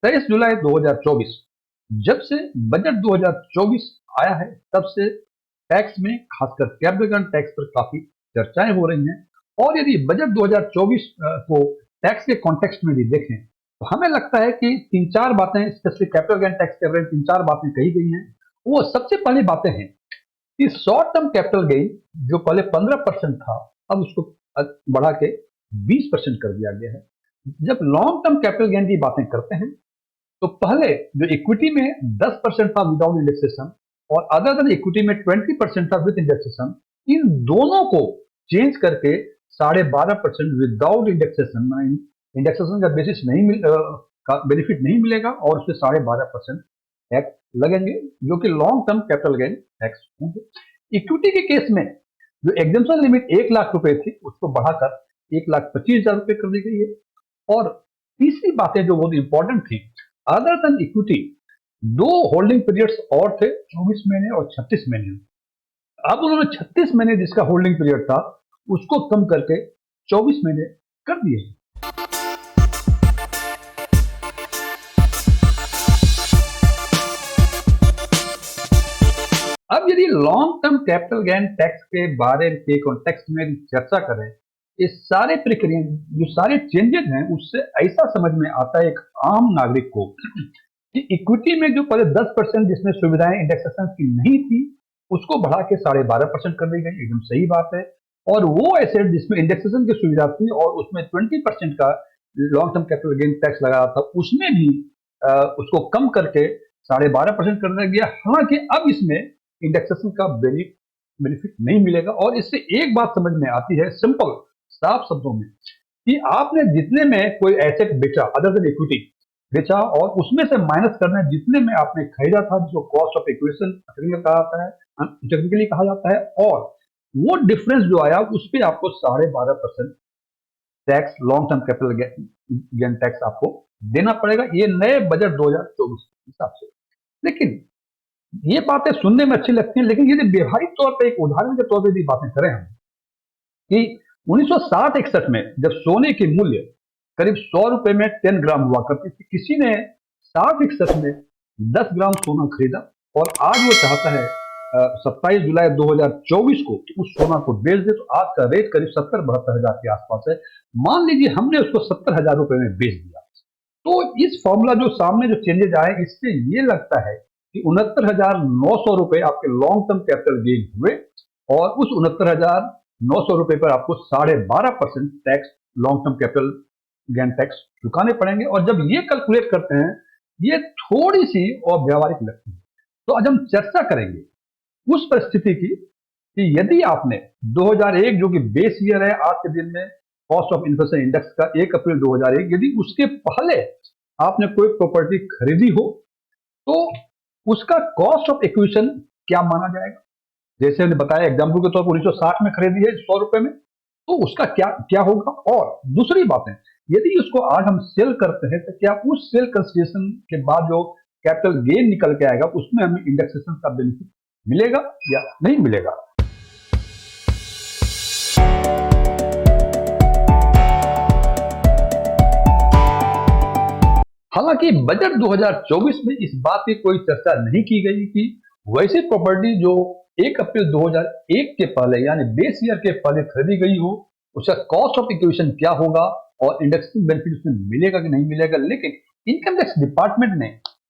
23 जुलाई 2024 जब से बजट 2024 आया है तब से टैक्स में खासकर कैपिटल गेन टैक्स पर काफी चर्चाएं हो रही हैं। और यदि बजट 2024 को टैक्स के कॉन्टेक्स्ट में भी देखें तो हमें लगता है कि तीन चार बातें स्पेशली कैपिटल गेन टैक्स के बारे में तीन चार बातें कही गई हैं। वो सबसे पहली बातें हैं कि शॉर्ट टर्म कैपिटल गेन जो पहले 15% था अब उसको बढ़ा के 20% कर दिया गया है। जब लॉन्ग टर्म कैपिटल गेन की बातें करते हैं तो पहले जो इक्विटी में 10% था विदाउट इंडेक्सेशन और अदर देन इक्विटी में 20% था विद इंडेक्सेशन, इन दोनों को चेंज करके 12.5% विदाउट इंडेक्सेशन, इंडेक्सेशन का बेसिस नहीं का बेनिफिट नहीं मिलेगा और उससे 12.5% टैक्स लगेंगे जो कि long term capital gain tax होंगे। इक्विटी के केस में जो एग्जम्पशन लिमिट 1 लाख रुपए थी उसको बढ़ाकर 1,25,000 रुपए कर दी गई है। और तीसरी बातें जो बहुत इंपॉर्टेंट थी, other than equity 2 holding periods और थे, 24 महीने और 36 महीने। अब उन्होंने 36 महीने जिसका होल्डिंग पीरियड था उसको कम करके 24 महीने कर दिए। अब यदि long term capital gain tax के बारे के कॉन्टेक्स्ट में चर्चा करें, इस सारे प्रक्रिया जो सारे चेंजेस हैं उससे ऐसा समझ में आता है एक आम नागरिक को कि इक्विटी में जो पहले 10% जिसमें सुविधाएं इंडेक्सेशन की नहीं थी उसको बढ़ा के 12.5% कर दी गई, एकदम सही बात है। और वो एसेट जिसमें इंडेक्सेशन की सुविधा थी और उसमें 20% का long term capital gain tax लगा था उसमें भी उसको कम करके 12.5% कर दिया गया। हालांकि अब इसमें इंडेक्सेशन का बेनिफिट नहीं मिलेगा। और इससे एक बात समझ में आती है सिंपल साफ शब्दों में कि आपने जितने में कोई एसेट बेचा अदर देन इक्विटी बेचा और उसमें से माइनस करना जितने में आपने खरीदा था जिसको कॉस्ट ऑफ इक्विजिशन टेक्निकली कहा जाता है, और वो डिफरेंस जो आया उस पर आपको 12.5% tax long term capital gain tax आपको देना पड़ेगा, ये नए बजट 2024 के हिसाब से। लेकिन ये बातें सुनने में अच्छी लगती हैं, लेकिन यदि व्यवहारिक तौर पर एक उदाहरण के तौर पर भी बातें करें हम कि 1960-61 में जब सोने की मूल्य करीब 100 रुपए में 10 ग्राम हुआ करती थी, किसी ने 60-61 में 10 ग्राम सोना खरीदा और आज वो चाहता है 27 जुलाई 2024 को कि उस सोना को बेच दे, तो आज का रेट करीब 70-72 हजार के आसपास है। मान लीजिए हमने उसको 70 हजार रुपए में बेच दिया, तो इस फॉर्मूला जो सामने जो चेंजेज आए इससे ये लगता है कि 69,900 रुपए आपके लॉन्ग टर्म कैपिटल गेन हुए और उस 69,900 रुपए पर आपको 12.5% tax long term capital gain tax चुकाने पड़ेंगे। और जब ये कैलकुलेट करते हैं ये थोड़ी सी और व्यावहारिक लगती है। तो आज हम चर्चा करेंगे उस परिस्थिति की कि यदि आपने 2001 जो कि बेस ईयर है आज के दिन में कॉस्ट ऑफ इन्फ्लेशन इंडेक्स का 1 अप्रैल 2001, यदि उसके पहले आपने कोई प्रॉपर्टी खरीदी हो तो उसका कॉस्ट ऑफ एक्विजिशन क्या माना जाएगा। जैसे हमने बताया एग्जाम्पल के तौर पर 1960 में खरीदी है 100 रुपए में, तो उसका क्या क्या होगा। और दूसरी बात है यदि उसको आज हम सेल करते हैं तो क्या उस सेल कंसिडरेशन के बाद जो कैपिटल गेन निकल के आएगा उसमें हमें इंडेक्सेशन का बेनिफिट मिलेगा या नहीं मिलेगा। हालांकि बजट 2024 में इस बात की कोई चर्चा नहीं की गई कि वैसी प्रॉपर्टी जो 1 अप्रैल 2001 के पहले यानी बेस ईयर के पहले खरीदी गई हो उसका कॉस्ट ऑफ इक्विजिशन क्या होगा और इंडेक्सेशन बेनिफिट उसमें मिलेगा कि नहीं मिलेगा। लेकिन इनकम टैक्स डिपार्टमेंट ने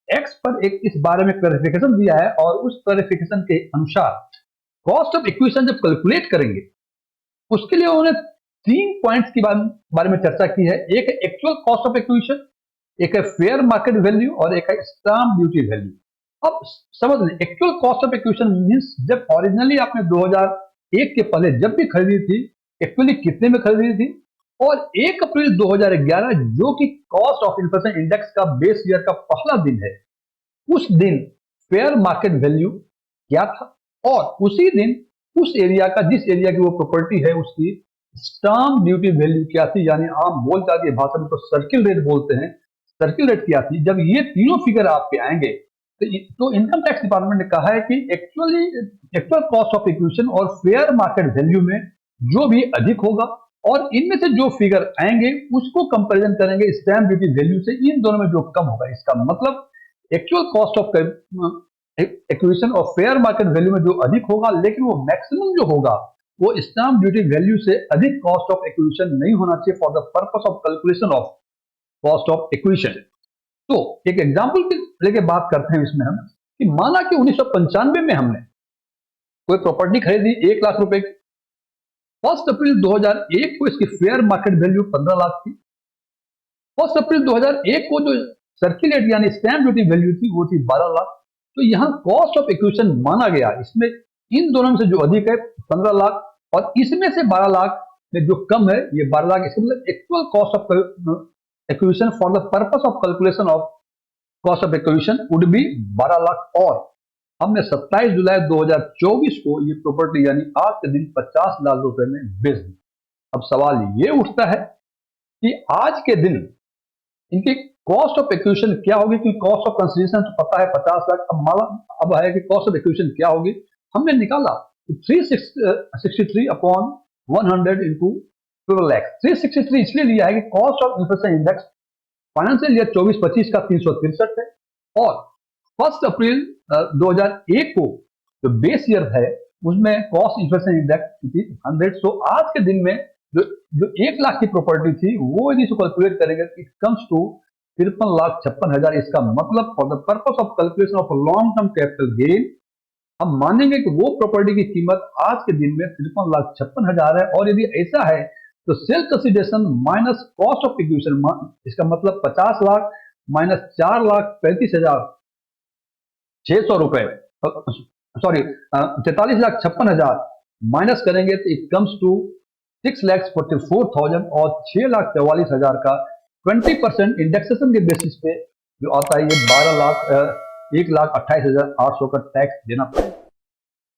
एक्स पर एक इस बारे में क्लैरिफिकेशन दिया है और उस क्लैरिफिकेशन के अनुसार कॉस्ट ऑफ इक्विजिशन जब कैलकुलेट करेंगे उसके लिए उन्होंने 3 पॉइंट्स के बारे में चर्चा की है। एक है एक्चुअल कॉस्ट ऑफ इक्विजिशन, एक है फेयर मार्केट वैल्यू और एक है स्टाम्प ड्यूटी वैल्यू। अब समझ लें actual cost of acquisition means जब ओरिजिनली आपने 2001 के पहले जब भी खरीदी थी एक्चुअली कितने में खरीदी थी, और 1 अप्रैल 2011 जो कि कॉस्ट ऑफ इन्फ्लेशन इंडेक्स का बेस ईयर का पहला दिन है उस दिन फेयर मार्केट वैल्यू क्या था और उसी दिन उस एरिया का जिस एरिया की वो प्रॉपर्टी है उसकी स्टाम्प ड्यूटी वैल्यू क्या थी, यानी आम बोलचाल की भाषा में तो सर्किल रेट बोलते हैं, सर्किल रेट क्या थी। जब ये तीनों फिगर आपके आएंगे तो इनकम टैक्स डिपार्टमेंट ने कहा है कि एक्चुअल कॉस्ट ऑफ इक्विजिशन और फेयर मार्केट वैल्यू में जो भी अधिक होगा और इनमें से जो फिगर आएंगे उसको कंपैरिजन करेंगे स्टैम्प ड्यूटी वैल्यू से, इन दोनों में जो कम होगा। इसका मतलब एक्चुअल कॉस्ट ऑफ एक्विजिशन और फेयर मार्केट वैल्यू में जो अधिक होगा, लेकिन वो मैक्सिमम जो होगा वो स्टैम्प ड्यूटी वैल्यू से अधिक कॉस्ट ऑफ एक्विजिशन नहीं होना चाहिए for the purpose of calculation of cost of acquisition. तो एक एग्जांपल लेके बात करते हैं इसमें हम, कि माना कि 1995 में हमने कोई प्रॉपर्टी खरीदी 1 लाख रुपए की। 1 अप्रैल 2001 को इसकी फेयर मार्केट वैल्यू 15 लाख थी। 1 अप्रैल 2001 को जो सर्कुलेट यानी स्टैम्प ड्यूटी वैल्यू थी वो थी 12 लाख। तो यहाँ कॉस्ट ऑफ एक्विजिशन माना गया, इसमें इन दोनों में से जो अधिक है 15 लाख, और इसमें से 12 लाख में जो कम है ये 12 लाख। इसका मतलब actual cost of acquisition for the purpose of calculation of cost of acquisition would be 12 lakh. और हमने 27 जुलाई 2024 को ये प्रॉपर्टी यानी आज के दिन 50 लाख रुपए में बेच दी। अब सवाल ये उठता है कि आज के दिन इनकी कॉस्ट ऑफ एक्विजिशन क्या होगी, क्योंकि कॉस्ट ऑफ कंसिडरेशन तो पता है 50 लाख। अब माला अब है कि कॉस्ट ऑफ एक्विजिशन क्या होगी। हमने निकाला 363 अपॉन 100 इंटू 12 लाख। 363 इसलिए लिया है कि cost of inflation index financial year 24-25 का 363 है, और 1 अप्रैल 2001 को जो बेस ईयर है उसमें कॉस्ट इन्फ्लेशन इंडेक्स 100। सो आज के दिन में जो जो 1 लाख की प्रॉपर्टी थी वो यदि इसको कैलकुलेट करेंगे इट कम्स टू 53,56,000। इसका मतलब for the purpose of calculation of long term capital gain हम मानेंगे कि वो प्रॉपर्टी की कीमत आज के दिन में 53,56,000 है। और यदि ऐसा है तो sale consideration minus cost of acquisition, इसका मतलब 50 लाख माइनस 4,35,600 रुपए, सॉरी 43,56,000 माइनस करेंगे तो इट कम्स टू 6,44,000, और 6,44,000 का 20% इंडेक्सेशन के बेसिस पे जो आता है ये 12 लाख 1,28,800 का टैक्स देना पड़ेगा।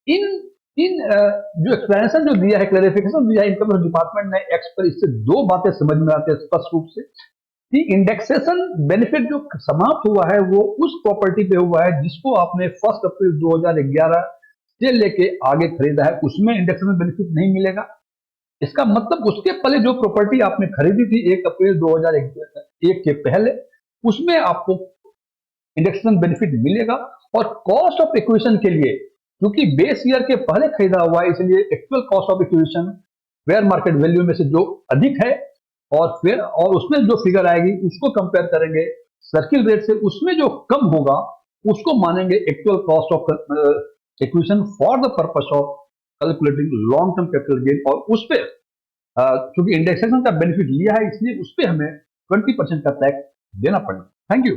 इन इन जो एक्सप्लेनेशन जो दिया है, क्लैरिफिकेशन दिया है इनकम टैक्स डिपार्टमेंट ने एक्स पर, इससे दो बातें समझ में आती है स्पष्ट रूप से कि इंडेक्सेशन बेनिफिट जो समाप्त हुआ है वो उस प्रॉपर्टी पे हुआ है जिसको आपने 1 अप्रैल 2011 से लेके आगे खरीदा है, उसमें इंडेक्सेशन बेनिफिट नहीं मिलेगा। इसका मतलब उसके पहले जो प्रॉपर्टी आपने खरीदी थी 1 अप्रैल 2001 के पहले, उसमें आपको इंडेक्सेशन बेनिफिट मिलेगा। और कॉस्ट ऑफ एक्विजिशन के लिए क्योंकि बेस ईयर के पहले खरीदा हुआ है, इसलिए actual cost of acquisition fair market value में से जो अधिक है और उसमें जो फिगर आएगी उसको कंपेयर करेंगे सर्किल रेट से, उसमें जो कम होगा उसको मानेंगे actual cost of acquisition for the purpose of calculating long term capital gain. और उस पर क्योंकि इंडेक्सेशन का बेनिफिट लिया है इसलिए उस पर हमें 20% का टैक्स देना पड़ेगा। Thank you.